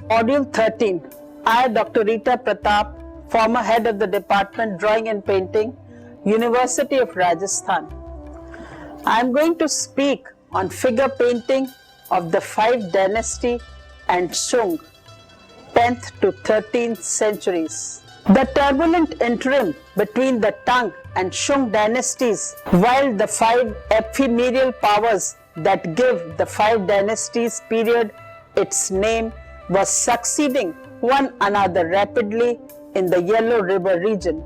Module 13. I, Dr. Rita Pratap, former head of the Department Drawing and Painting, University of Rajasthan. I am going to speak on figure painting of the 5 dynasty and Shung, 10th to 13th centuries. The turbulent interim between the Tang and Shung dynasties, while the 5 ephemeral powers that give the 5 dynasties period its name, was succeeding one another rapidly in the Yellow River region.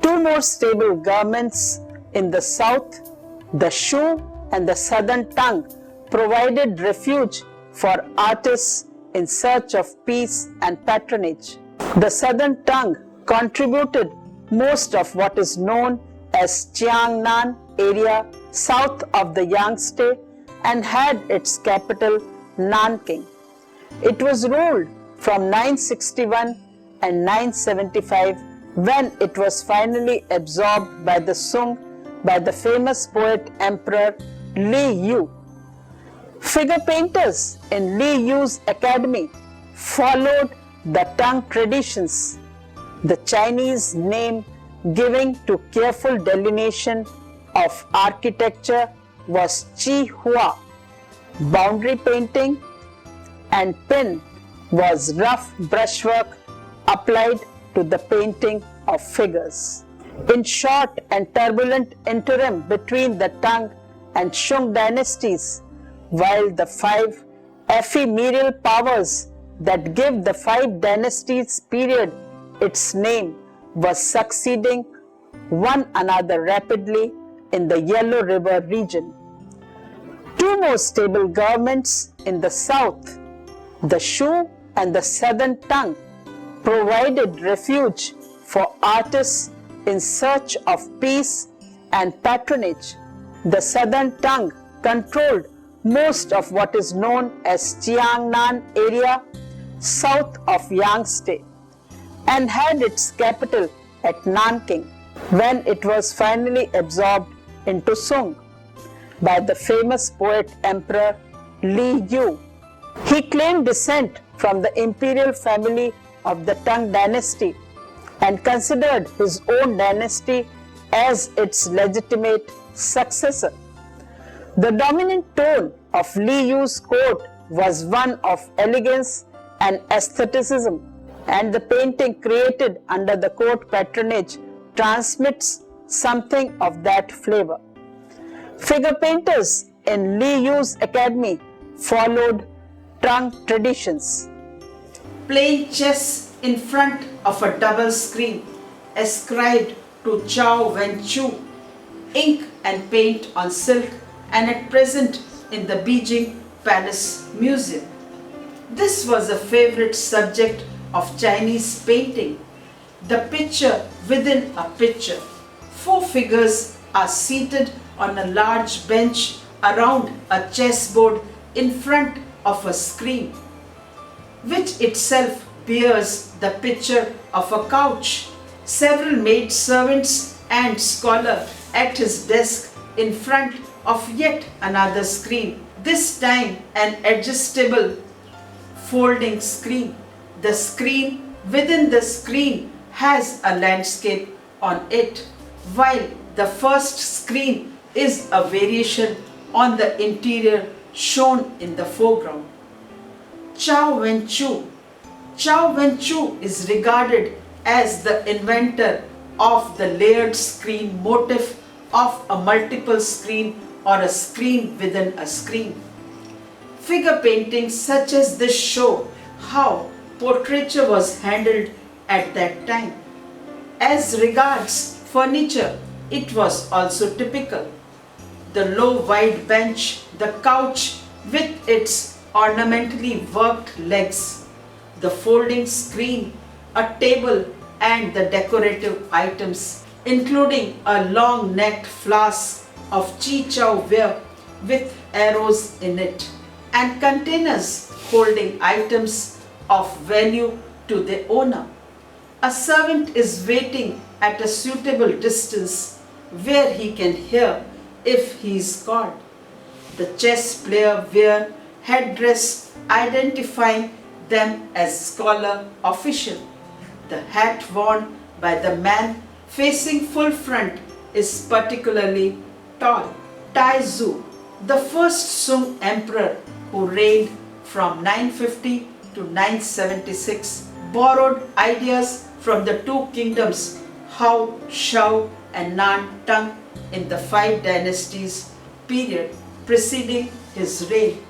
2 more stable governments in the south, the Shu and the southern Tang, provided refuge for artists in search of peace and patronage. The southern Tang contributed most of what is known as Jiangnan area south of the Yangtze and had its capital Nanking. It was ruled from 961 and 975 when it was finally absorbed by the Sung by the famous poet emperor Li Yu. Figure painters in Li Yu's academy followed the Tang traditions, the Chinese name giving to careful delineation of architecture was Chi Hua. Boundary painting and pin was rough brushwork applied to the painting of figures. In short and turbulent interim between the Tang and Shung dynasties, while the 5 ephemeral powers that give the 5 dynasties period its name was succeeding one another rapidly in the Yellow River region. 2 more stable governments in the south, the Shu and the southern Tang, provided refuge for artists in search of peace and patronage. The southern Tang controlled most of what is known as Jiangnan area south of Yangtze and had its capital at Nanking when it was finally absorbed into Sung by the famous poet emperor Li Yu. He claimed descent from the imperial family of the Tang dynasty and considered his own dynasty as its legitimate successor. The dominant tone of Li Yu's court was one of elegance and aestheticism, and the painting created under the court patronage transmits something of that flavor. Figure painters in Li Yu's academy followed Tang traditions. Playing chess in front of a double screen ascribed to Chao Wen-chu, ink and paint on silk, and at present in the Beijing Palace Museum. This was a favorite subject of Chinese painting, the picture within a picture. 4 figures are seated on a large bench around a chessboard in front of a screen, which itself bears the picture of a couch. Several maid servants and scholar at his desk in front of yet another screen, this time an adjustable folding screen. The screen within the screen has a landscape on it, while the first screen is a variation on the interior shown in the foreground. Chao Wen-chu. Chao Wen-chu is regarded as the inventor of the layered screen motif of a multiple screen or a screen within a screen. Figure paintings such as this show how portraiture was handled at that time. As regards furniture, it was also typical. The low wide bench, the couch with its ornamentally worked legs, the folding screen, a table and the decorative items, including a long-necked flask of chi chow ware with arrows in it, and containers holding items of value to the owner. A servant is waiting at a suitable distance where he can hear if he is called. The chess player wear headdress identifying them as scholar official. The hat worn by the man facing full front is particularly tall. Taizu, the first Sung emperor who reigned from 950 to 976, borrowed ideas from the two kingdoms Hao, Shao and Nan Tang in the 5 dynasties period preceding his reign,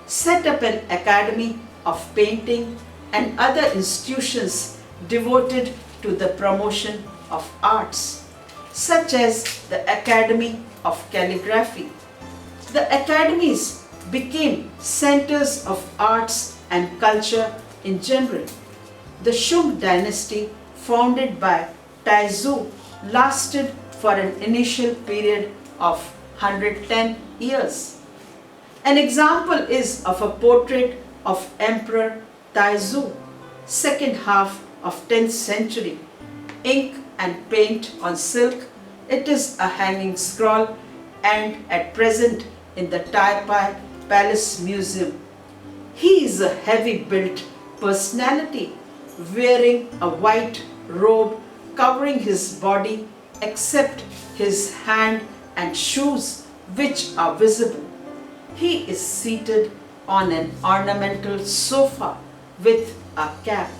set up an academy of painting and other institutions devoted to the promotion of arts, such as the Academy of Calligraphy. The academies became centers of arts and culture in general. The Shung dynasty, founded by Taizu, lasted for an initial period of 110 years. An example is of a portrait of Emperor Taizu, second half of 10th century. Ink and paint on silk, it is a hanging scroll and at present in the Taipei Palace Museum. He is a heavy-built personality wearing a white robe covering his body except his hand and shoes, which are visible. He is seated on an ornamental sofa with a cap.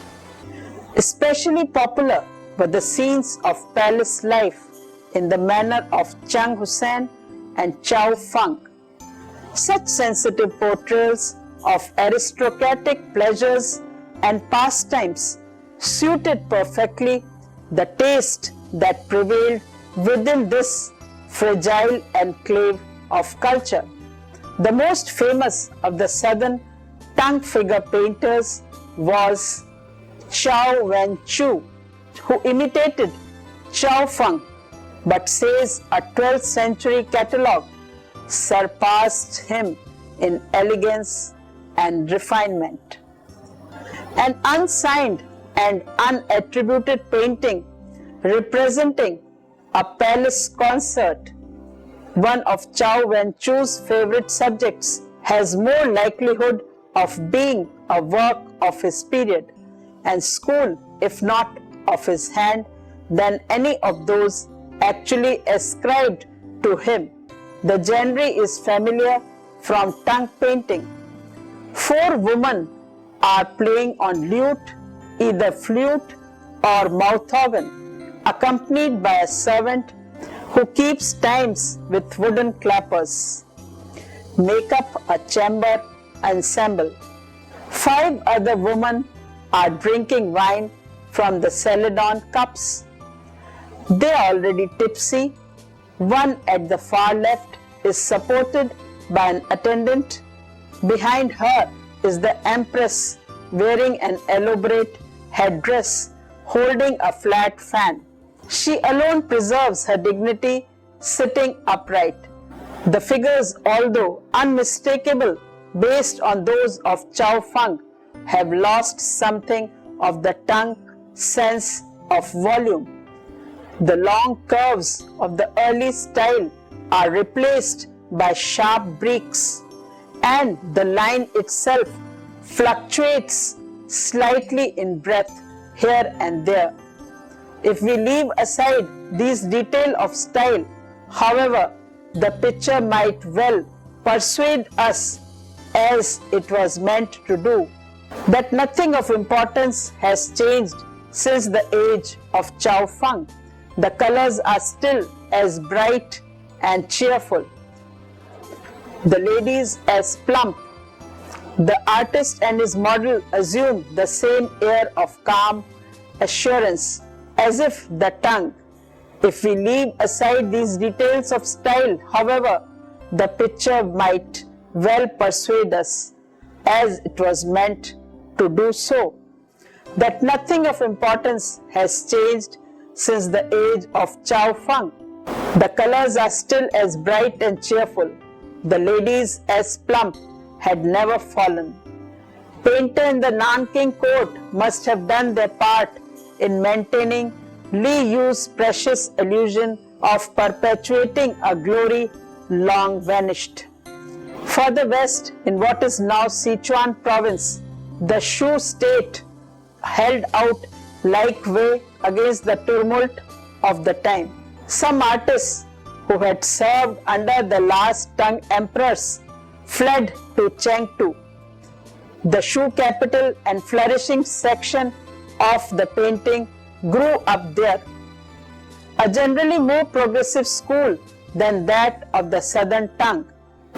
Especially popular were the scenes of palace life in the manner of Chang Hussein and Chow Feng. Such sensitive portrayals of aristocratic pleasures and pastimes suited perfectly the taste that prevailed within this fragile enclave of culture. The most famous of the southern tongue figure painters was Chao Wen-chu, who imitated Chow Feng, but says a 12th century catalogue surpassed him in elegance and refinement. An unsigned and unattributed painting representing a palace concert, one of Chao Wen-chu's favorite subjects, has more likelihood of being a work of his period and school, if not of his hand, than any of those actually ascribed to him. The genre is familiar from tongue painting. 4 women are playing on lute, either flute or mouth organ, accompanied by a servant who keeps times with wooden clappers. Make up a chamber ensemble. 5 other women are drinking wine from the celadon cups. They are already tipsy. One at the far left is supported by an attendant. Behind her is the empress wearing an elaborate headdress, holding a flat fan. She alone preserves her dignity, sitting upright. The figures, although unmistakable based on those of Chow Feng, have lost something of the tongue sense of volume. The long curves of the early style are replaced by sharp breaks, and the line itself fluctuates slightly in breadth here and there. If we leave aside these details of style, however, the picture might well persuade us, as it was meant to do, that nothing of importance has changed since the age of Chow Feng. The colors are still as bright and cheerful, the ladies as plump. The artist and his model assume the same air of calm assurance as if the tongue. If we leave aside these details of style, however, the picture might well persuade us, as it was meant to do so, that nothing of importance has changed since the age of Chow Feng. The colors are still as bright and cheerful. The ladies as plump had never fallen. Painter in the Nanking court must have done their part in maintaining Li Yu's precious illusion of perpetuating a glory long vanished. Further west, in what is now Sichuan province, the Shu state held out like way against the tumult of the time. Some artists who had served under the last Tang emperors fled to Chengdu, the Shu capital, and flourishing section of the painting grew up there. A generally more progressive school than that of the southern Tang.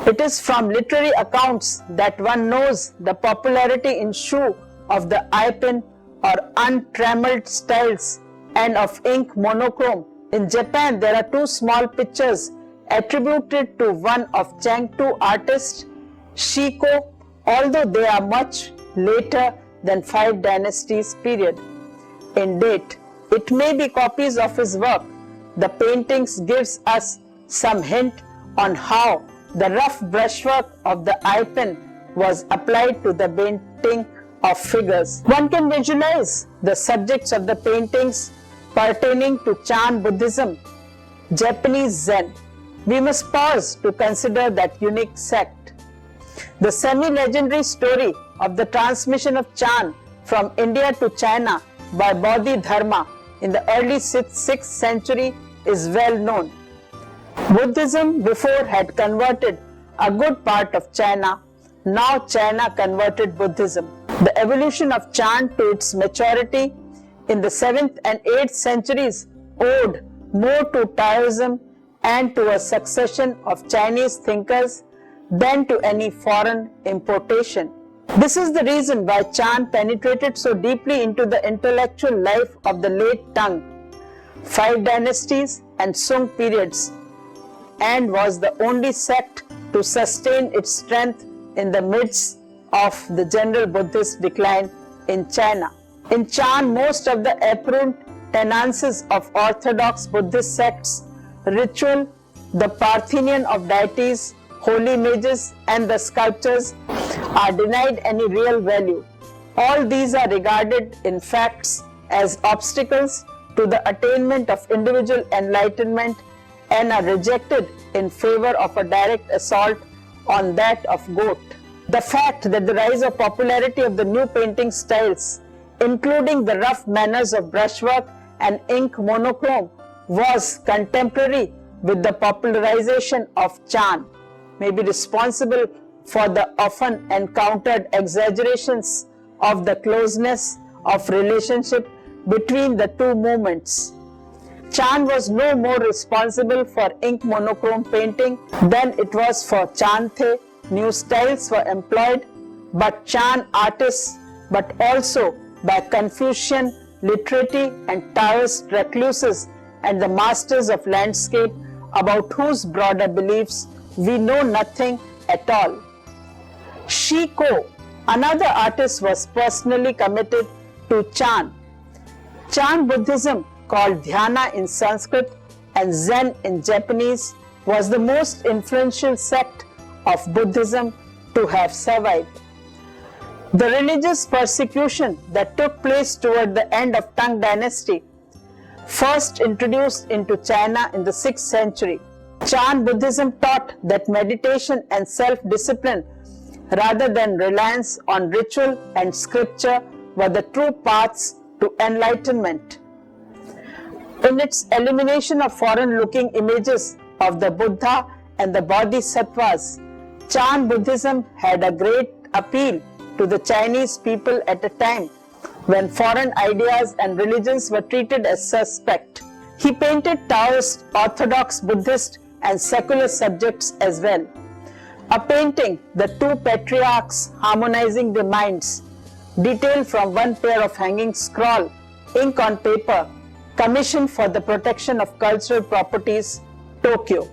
It is from literary accounts that one knows the popularity in Shu of the eye pen or untrammeled styles and of ink monochrome. In Japan, there are two small pictures attributed to one of Chengdu artist Shiko, although they are much later than 5 dynasties period in date. It may be copies of his work. The paintings gives us some hint on how the rough brushwork of the eye pen was applied to the painting of figures. One can visualize the subjects of the paintings pertaining to Chan Buddhism, Japanese Zen. We must pause to consider that unique sect. The semi-legendary story of the transmission of Chan from India to China by Bodhidharma in the early 6th century is well known. Buddhism before had converted a good part of China. Now China converted Buddhism. The evolution of Chan to its maturity in the 7th and 8th centuries owed more to Taoism and to a succession of Chinese thinkers than to any foreign importation. This is the reason why Chan penetrated so deeply into the intellectual life of the late Tang, 5 dynasties and Sung periods, and was the only sect to sustain its strength in the midst of the general Buddhist decline in China. In Chan, most of the apparent tenances of orthodox Buddhist sects, ritual, the Parthenion of deities, holy images, and the sculptures are denied any real value. All these are regarded in facts as obstacles to the attainment of individual enlightenment and are rejected in favor of a direct assault on that of Goethe. The fact that the rise of popularity of the new painting styles, including the rough manners of brushwork and ink monochrome, was contemporary with the popularization of Chan, may be responsible for the often encountered exaggerations of the closeness of relationship between the two movements. Chan was no more responsible for ink monochrome painting than it was for Chanthe. New styles were employed, but Chan artists, but also by Confucian literati and Taoist recluses and the masters of landscape about whose broader beliefs we know nothing at all. Shiko, another artist, was personally committed to Chan. Chan Buddhism, called Dhyana in Sanskrit and Zen in Japanese, was the most influential sect of Buddhism to have survived. The religious persecution that took place toward the end of Tang dynasty, first introduced into China in the 6th century. Chan Buddhism taught that meditation and self-discipline rather than reliance on ritual and scripture were the true paths to enlightenment. In its elimination of foreign-looking images of the Buddha and the Bodhisattvas, Chan Buddhism had a great appeal to the Chinese people at a time when foreign ideas and religions were treated as suspect. He painted Taoist, Orthodox, Buddhist, and secular subjects as well. A painting, The Two Patriarchs Harmonizing Their Minds, detailed from one pair of hanging scroll, ink on paper, commissioned for the protection of cultural properties, Tokyo.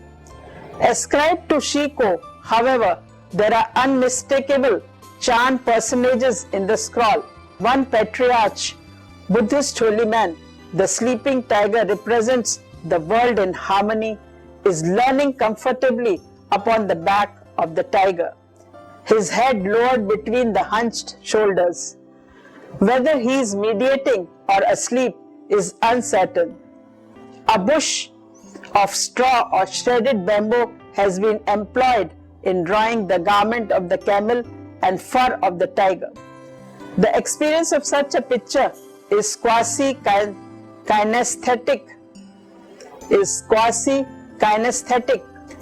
Ascribed to Shiko, however, there are unmistakable Chan personages in the scroll. One patriarch, Buddhist holy man, the sleeping tiger represents the world in harmony, is leaning comfortably upon the back of the tiger, his head lowered between the hunched shoulders. Whether he is meditating or asleep is uncertain. A bush of straw or shredded bamboo has been employed in drawing the garment of the camel and fur of the tiger. The experience of such a picture is quasi-kinesthetic.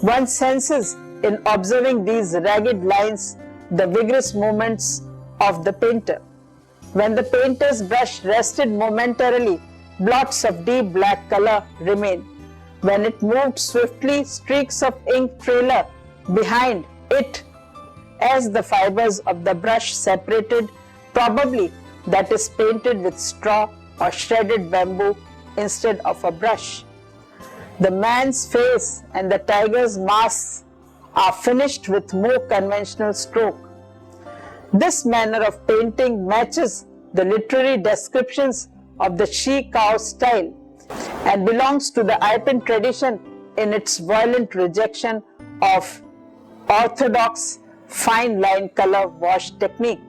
One senses in observing these ragged lines the vigorous movements of the painter. When the painter's brush rested momentarily, blots of deep black color remain. When it moved swiftly, streaks of ink trail behind it as the fibers of the brush separated. Probably that is painted with straw or shredded bamboo instead of a brush. The man's face and the tiger's masks are finished with more conventional stroke. This manner of painting matches the literary descriptions of the she-cow style and belongs to the Alpine tradition in its violent rejection of orthodox fine line color wash technique.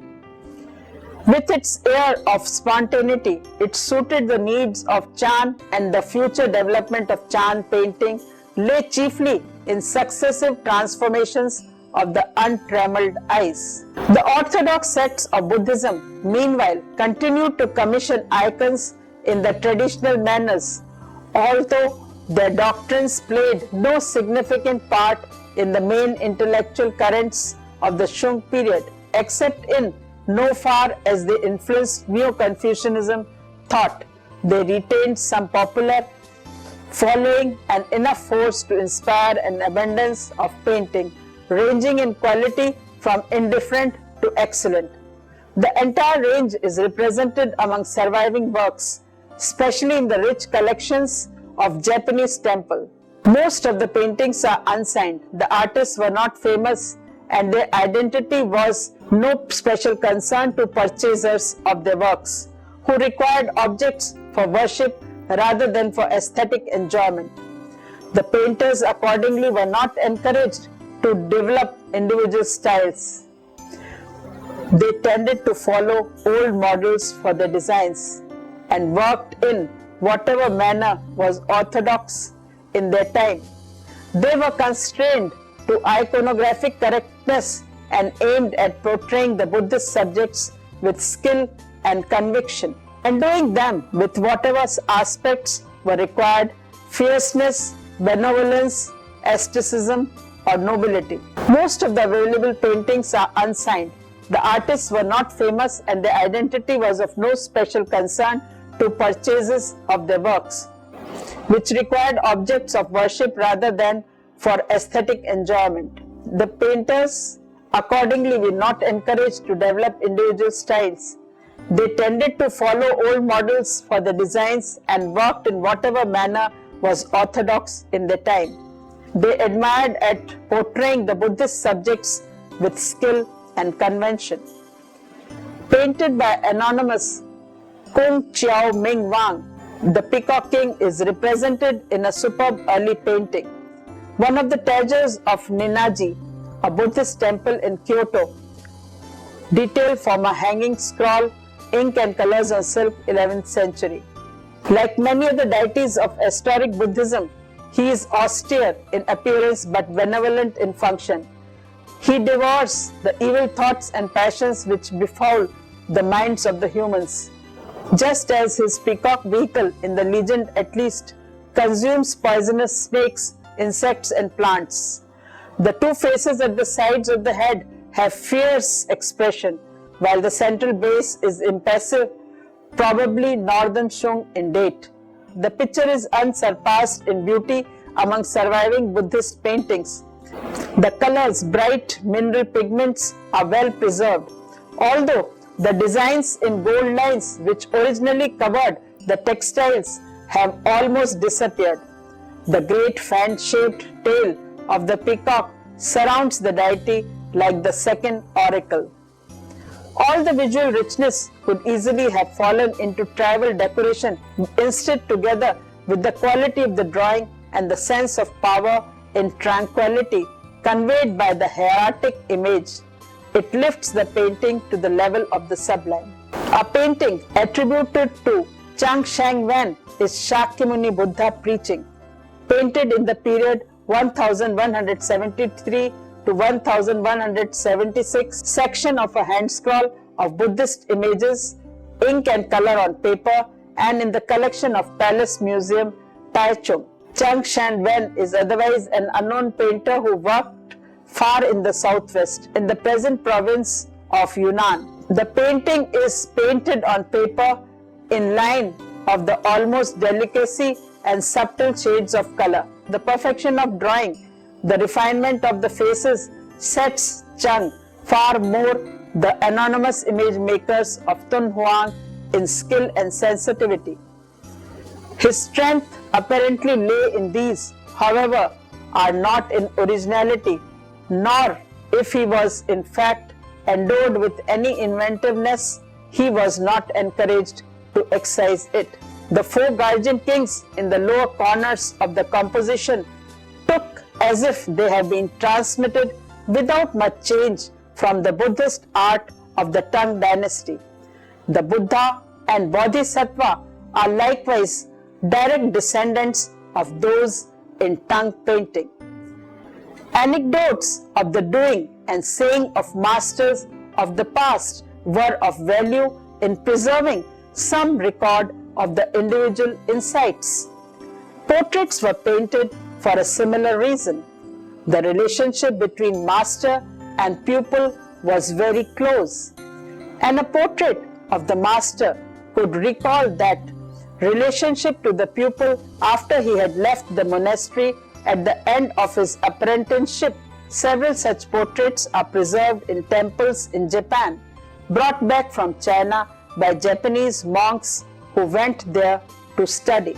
With its air of spontaneity, it suited the needs of Chan, and the future development of Chan painting lay chiefly in successive transformations of the untrammeled eyes. The orthodox sects of Buddhism, meanwhile, continued to commission icons in the traditional manners, although their doctrines played no significant part in the main intellectual currents of the Shung period, except in no far as they influenced Neo-Confucianism thought. They retained some popular following and enough force to inspire an abundance of painting, ranging in quality from indifferent to excellent. The entire range is represented among surviving works, especially in the rich collections of Japanese temple. Most of the paintings are unsigned. The artists were not famous and their identity was no special concern to purchasers of their works, who required objects for worship rather than for aesthetic enjoyment. The painters accordingly were not encouraged to develop individual styles. They tended to follow old models for their designs and worked in whatever manner was orthodox in their time. They were constrained to iconographic correctness and aimed at portraying the Buddhist subjects with skill and conviction, and doing them with whatever aspects were required: fierceness, benevolence, asceticism, or nobility. Most of the available paintings are unsigned. The artists were not famous and their identity was of no special concern to purchasers of their works, which required objects of worship rather than for aesthetic enjoyment. The painters accordingly were not encouraged to develop individual styles. They tended to follow old models for the designs and worked in whatever manner was orthodox in their time. They admired at portraying the Buddhist subjects with skill and convention. Painted by anonymous Kung Chiao Ming Wang, the Peacock King is represented in a superb early painting. One of the treasures of Ninnaji, a Buddhist temple in Kyoto, detailed from a hanging scroll, ink and colors on silk, 11th century. Like many of the deities of historic Buddhism, he is austere in appearance but benevolent in function. He devours the evil thoughts and passions which befoul the minds of the humans. Just as his peacock vehicle in the legend at least consumes poisonous snakes, insects and plants. The two faces at the sides of the head have fierce expression, while the central base is impassive, probably Northern Shung in date. The picture is unsurpassed in beauty among surviving Buddhist paintings. The colors, bright mineral pigments, are well preserved, although the designs in gold lines which originally covered the textiles have almost disappeared. The great fan-shaped tail of the peacock surrounds the deity like the second oracle. All the visual richness could easily have fallen into trivial decoration, instead together with the quality of the drawing and the sense of power in tranquility conveyed by the hieratic image, it lifts the painting to the level of the sublime. A painting attributed to Chang Shang Wen is Shakyamuni Buddha preaching, painted in the period 1173 to 1176, section of a hand scroll of Buddhist images, ink and color on paper, and in the collection of Palace Museum, Taichung. Chang Shan Wen is otherwise an unknown painter who worked far in the southwest, in the present province of Yunnan. The painting is painted on paper in line of the almost delicacy and subtle shades of color. The perfection of drawing, the refinement of the faces sets Chang far more the anonymous image makers of Tun Huang in skill and sensitivity. His strength apparently lay in these, however, are not in originality, nor if he was in fact endowed with any inventiveness, he was not encouraged to exercise it. The four guardian kings in the lower corners of the composition took as if they have been transmitted without much change from the Buddhist art of the Tang dynasty. The Buddha and Bodhisattva are likewise direct descendants of those in Tang painting. Anecdotes of the doing and saying of masters of the past were of value in preserving some record of the individual insights. Portraits were painted for a similar reason. The relationship between master and pupil was very close, and a portrait of the master could recall that relationship to the pupil after he had left the monastery at the end of his apprenticeship. Several such portraits are preserved in temples in Japan, brought back from China by Japanese monks who went there to study.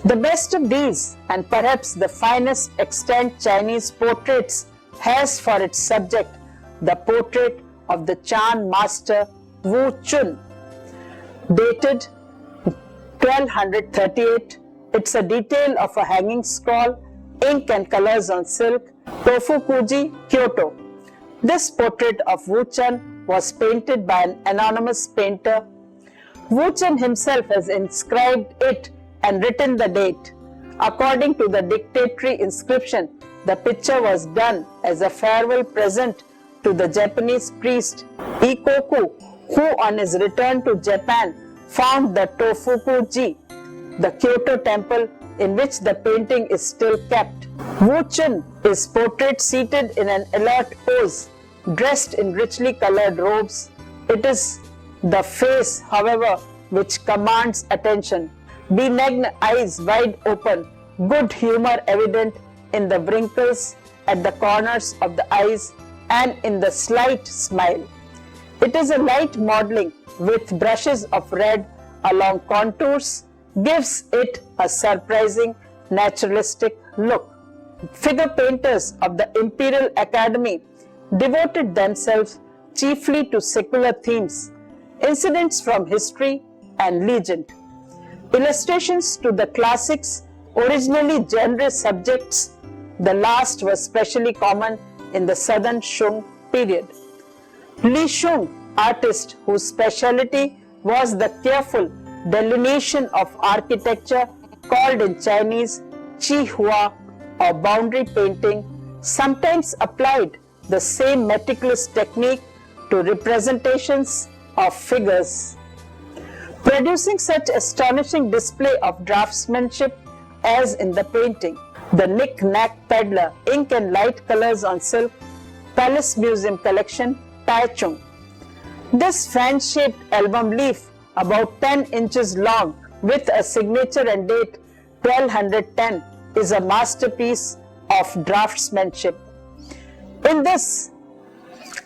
The best of these, and perhaps the finest extant Chinese portraits, has for its subject the portrait of the Chan master Wu Chun, dated 1238. It's a detail of a hanging scroll, ink and colors on silk, Tofukuji, Kyoto. This portrait of Wu Chun was painted by an anonymous painter. Wu Chun himself has inscribed it and written the date. According to the dictatory inscription, the picture was done as a farewell present to the Japanese priest Ikoku, who on his return to Japan found the Tofukuji, the Kyoto temple in which the painting is still kept. Wu Chun is portrayed seated in an alert pose, dressed in richly colored robes. It is the face, however, which commands attention. Benignant eyes wide open, good humor evident in the wrinkles at the corners of the eyes and in the slight smile. It is a light modeling with brushes of red along contours, gives it a surprising naturalistic look. Figure painters of the Imperial Academy devoted themselves chiefly to secular themes, incidents from history and legend. Illustrations to the classics, originally genre subjects, the last was specially common in the southern Shung period. Li Shung, artist whose specialty was the careful delineation of architecture, called in Chinese Chi Hua or boundary painting, sometimes applied the same meticulous technique to representations of figures. Producing such astonishing display of draftsmanship as in the painting, the Knick-Knack Peddler, ink and light colors on silk, Palace Museum collection, Taichung. This fan-shaped album leaf, about 10 inches long, with a signature and date 1210, is a masterpiece of draftsmanship. In this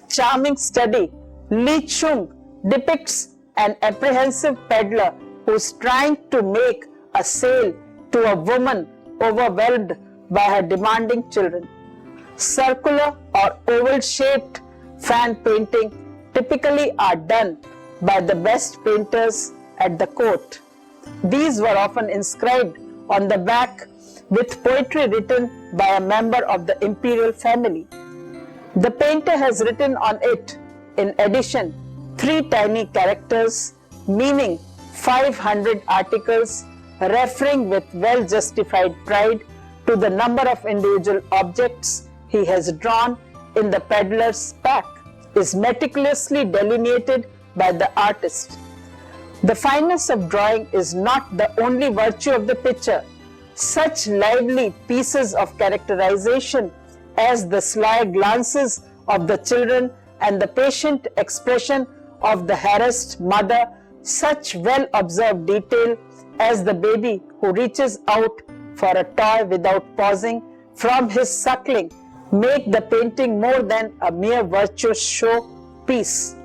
charming study, Li Chung depicts an apprehensive peddler who is trying to make a sale to a woman overwhelmed by her demanding children. Circular or oval-shaped fan painting typically are done by the best painters at the court. These were often inscribed on the back with poetry written by a member of the imperial family. The painter has written on it, in addition, 3 tiny characters meaning 500 articles, referring with well-justified pride to the number of individual objects he has drawn in the peddler's pack. is meticulously delineated by the artist. The fineness of drawing is not the only virtue of the picture. Such lively pieces of characterization as the sly glances of the children and the patient expression of the harassed mother, such well-observed detail as the baby who reaches out for a toy without pausing from his suckling, make the painting more than a mere virtuous show piece.